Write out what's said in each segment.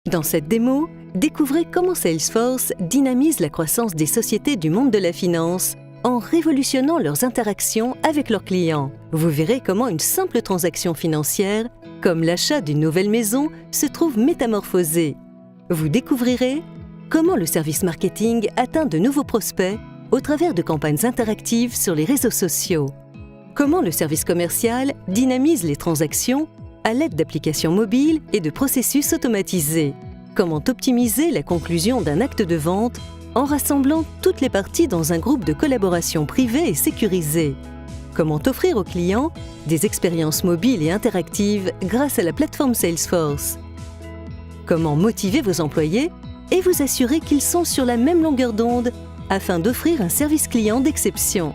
Dans cette démo, découvrez comment Salesforce dynamise la croissance des sociétés du monde de la finance en révolutionnant leurs interactions avec leurs clients. Vous verrez comment une simple transaction financière, comme l'achat d'une nouvelle maison, se trouve métamorphosée. Vous découvrirez comment le service marketing atteint de nouveaux prospects au travers de campagnes interactives sur les réseaux sociaux. Comment le service commercial dynamise les transactions à l'aide d'applications mobiles et de processus automatisés. Comment optimiser la conclusion d'un acte de vente en rassemblant toutes les parties dans un groupe de collaboration privé et sécurisé. Comment offrir aux clients des expériences mobiles et interactives grâce à la plateforme Salesforce. Comment motiver vos employés et vous assurer qu'ils sont sur la même longueur d'onde afin d'offrir un service client d'exception.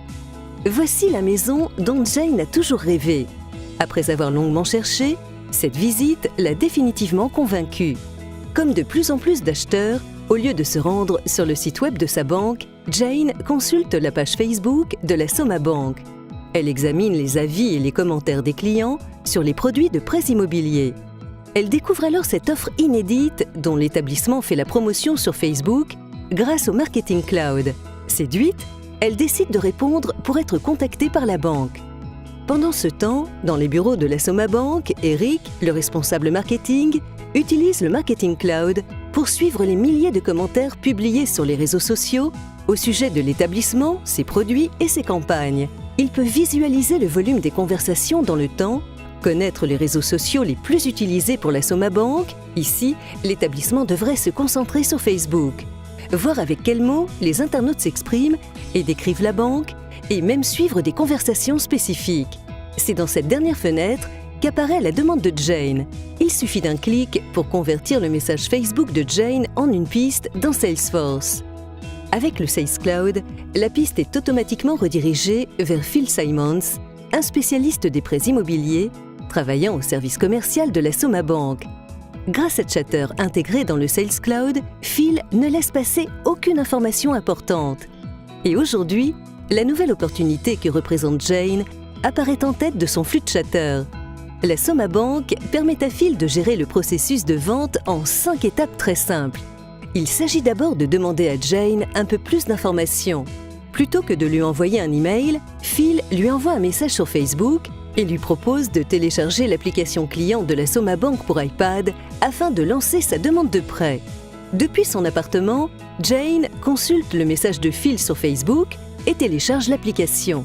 Voici la maison dont Jane a toujours rêvé. Après avoir longuement cherché, cette visite l'a définitivement convaincue. Comme de plus en plus d'acheteurs, au lieu de se rendre sur le site web de sa banque, Jane consulte la page Facebook de la Soma Bank. Elle examine les avis et les commentaires des clients sur les produits de prêts immobiliers. Elle découvre alors cette offre inédite dont l'établissement fait la promotion sur Facebook grâce au Marketing Cloud. Séduite, elle décide de répondre pour être contactée par la banque. Pendant ce temps, dans les bureaux de la Soma Bank, Eric, le responsable marketing, utilise le Marketing Cloud pour suivre les milliers de commentaires publiés sur les réseaux sociaux au sujet de l'établissement, ses produits et ses campagnes. Il peut visualiser le volume des conversations dans le temps, connaître les réseaux sociaux les plus utilisés pour la Soma Bank. Ici, l'établissement devrait se concentrer sur Facebook. Voir avec quels mots les internautes s'expriment et décrivent la banque, et même suivre des conversations spécifiques. C'est dans cette dernière fenêtre qu'apparaît la demande de Jane. Il suffit d'un clic pour convertir le message Facebook de Jane en une piste dans Salesforce. Avec le Sales Cloud, la piste est automatiquement redirigée vers Phil Simons, un spécialiste des prêts immobiliers, travaillant au service commercial de la Soma Bank. Grâce à Chatter intégré dans le Sales Cloud, Phil ne laisse passer aucune information importante. Et aujourd'hui, la nouvelle opportunité que représente Jane apparaît en tête de son flux de Chatter. La Soma Bank permet à Phil de gérer le processus de vente en 5 étapes très simples. Il s'agit d'abord de demander à Jane un peu plus d'informations. Plutôt que de lui envoyer un email, Phil lui envoie un message sur Facebook et lui propose de télécharger l'application client de la Soma Bank pour iPad afin de lancer sa demande de prêt. Depuis son appartement, Jane consulte le message de Phil sur Facebook et télécharge l'application.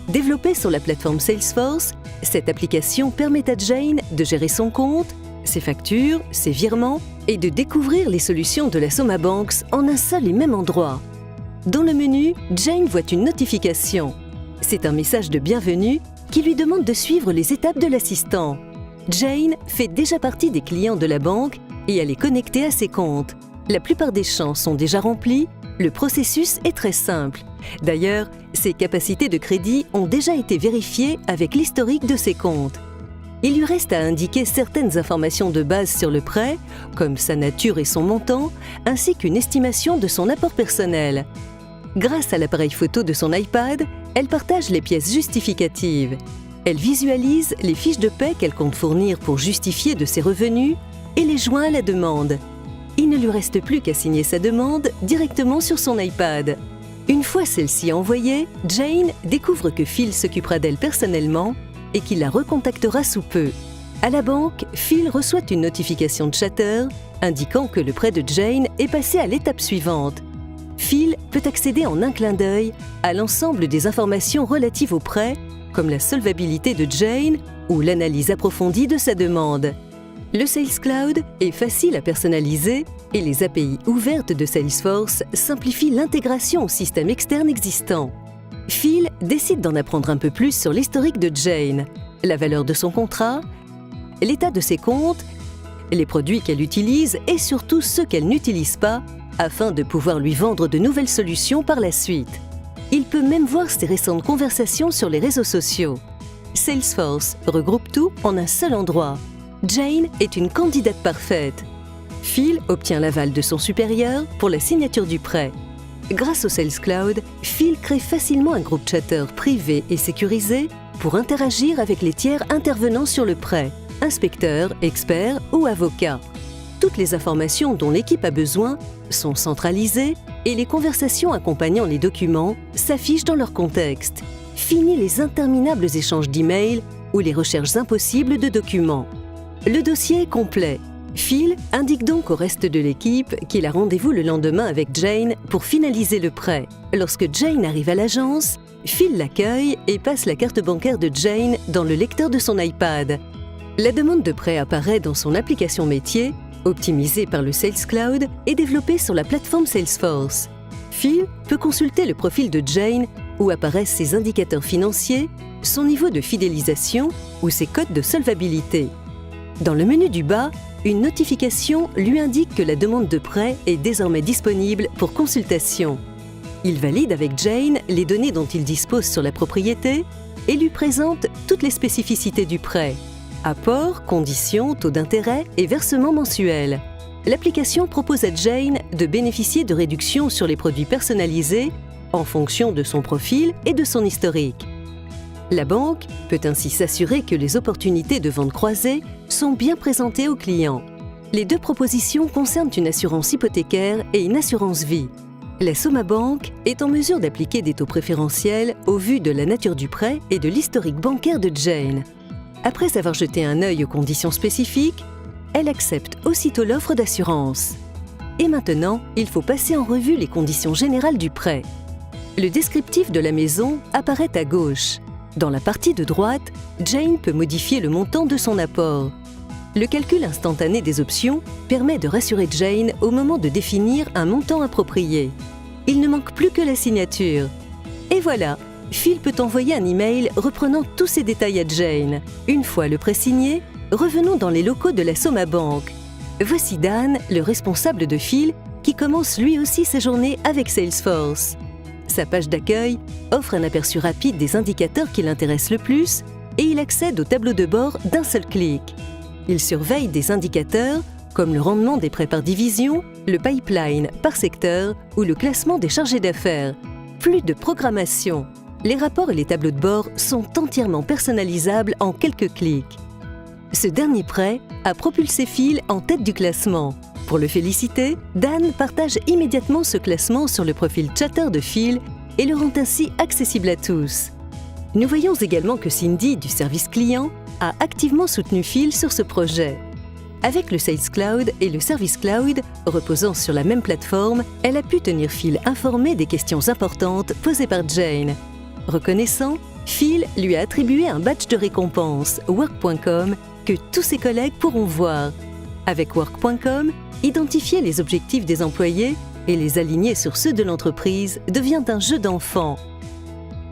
Développée sur la plateforme Salesforce, cette application permet à Jane de gérer son compte, ses factures, ses virements et de découvrir les solutions de la Soma Bank en un seul et même endroit. Dans le menu, Jane voit une notification. C'est un message de bienvenue qui lui demande de suivre les étapes de l'assistant. Jane fait déjà partie des clients de la banque et elle est connectée à ses comptes. La plupart des champs sont déjà remplis, le processus est très simple. D'ailleurs, ses capacités de crédit ont déjà été vérifiées avec l'historique de ses comptes. Il lui reste à indiquer certaines informations de base sur le prêt, comme sa nature et son montant, ainsi qu'une estimation de son apport personnel. Grâce à l'appareil photo de son iPad, elle partage les pièces justificatives. Elle visualise les fiches de paie qu'elle compte fournir pour justifier de ses revenus et les joint à la demande. Il ne lui reste plus qu'à signer sa demande directement sur son iPad. Une fois celle-ci envoyée, Jane découvre que Phil s'occupera d'elle personnellement et qu'il la recontactera sous peu. À la banque, Phil reçoit une notification de Chatter indiquant que le prêt de Jane est passé à l'étape suivante. Phil peut accéder en un clin d'œil à l'ensemble des informations relatives au prêt, comme la solvabilité de Jane ou l'analyse approfondie de sa demande. Le Sales Cloud est facile à personnaliser et les API ouvertes de Salesforce simplifient l'intégration au système externe existant. Phil décide d'en apprendre un peu plus sur l'historique de Jane, la valeur de son contrat, l'état de ses comptes, les produits qu'elle utilise et surtout ceux qu'elle n'utilise pas, afin de pouvoir lui vendre de nouvelles solutions par la suite. Il peut même voir ses récentes conversations sur les réseaux sociaux. Salesforce regroupe tout en un seul endroit. Jane est une candidate parfaite. Phil obtient l'aval de son supérieur pour la signature du prêt. Grâce au Sales Cloud, Phil crée facilement un groupe Chatter privé et sécurisé pour interagir avec les tiers intervenant sur le prêt, inspecteurs, experts ou avocats. toutes les informations dont l'équipe a besoin sont centralisées et les conversations accompagnant les documents s'affichent dans leur contexte. Fini les interminables échanges d'emails ou les recherches impossibles de documents. Le dossier est complet. Phil indique donc au reste de l'équipe qu'il a rendez-vous le lendemain avec Jane pour finaliser le prêt. Lorsque Jane arrive à l'agence, Phil l'accueille et passe la carte bancaire de Jane dans le lecteur de son iPad. La demande de prêt apparaît dans son application métier, optimisée par le Sales Cloud et développée sur la plateforme Salesforce. Phil peut consulter le profil de Jane où apparaissent ses indicateurs financiers, son niveau de fidélisation ou ses codes de solvabilité. Dans le menu du bas, une notification lui indique que la demande de prêt est désormais disponible pour consultation. Il valide avec Jane les données dont il dispose sur la propriété et lui présente toutes les spécificités du prêt: apport, conditions, taux d'intérêt et versement mensuel. L'application propose à Jane de bénéficier de réductions sur les produits personnalisés en fonction de son profil et de son historique. La banque peut ainsi s'assurer que les opportunités de vente croisée sont bien présentées aux clients. Les deux propositions concernent une assurance hypothécaire et une assurance vie. La Soma Bank est en mesure d'appliquer des taux préférentiels au vu de la nature du prêt et de l'historique bancaire de Jane. Après avoir jeté un œil aux conditions spécifiques, elle accepte aussitôt l'offre d'assurance. Et maintenant, il faut passer en revue les conditions générales du prêt. Le descriptif de la maison apparaît à gauche. Dans la partie de droite, Jane peut modifier le montant de son apport. Le calcul instantané des options permet de rassurer Jane au moment de définir un montant approprié. Il ne manque plus que la signature. Et voilà, Phil peut envoyer un email reprenant tous ces détails à Jane. Une fois le prêt signé, revenons dans les locaux de la Soma Bank. Voici Dan, le responsable de Phil, qui commence lui aussi sa journée avec Salesforce. Sa page d'accueil offre un aperçu rapide des indicateurs qui l'intéressent le plus et il accède au tableau de bord d'un seul clic. Il surveille des indicateurs comme le rendement des prêts par division, le pipeline par secteur ou le classement des chargés d'affaires. Plus de programmation. Les rapports et les tableaux de bord sont entièrement personnalisables en quelques clics. Ce dernier prêt a propulsé Phil en tête du classement. Pour le féliciter, Dan partage immédiatement ce classement sur le profil Chatter de Phil et le rend ainsi accessible à tous. Nous voyons également que Cindy, du service client, a activement soutenu Phil sur ce projet. Avec le Sales Cloud et le Service Cloud, reposant sur la même plateforme, elle a pu tenir Phil informé des questions importantes posées par Jane. Reconnaissant, Phil lui a attribué un badge de récompense Work.com que tous ses collègues pourront voir. Avec Work.com, identifier les objectifs des employés et les aligner sur ceux de l'entreprise devient un jeu d'enfant.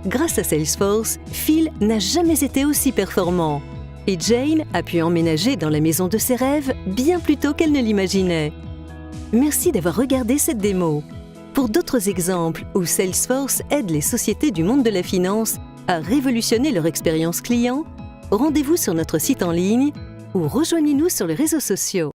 Grâce à Salesforce, Phil n'a jamais été aussi performant. Et Jane a pu emménager dans la maison de ses rêves bien plus tôt qu'elle ne l'imaginait. Merci d'avoir regardé cette démo. Pour d'autres exemples où Salesforce aide les sociétés du monde de la finance à révolutionner leur expérience client, rendez-vous sur notre site en ligne ou rejoignez-nous sur les réseaux sociaux.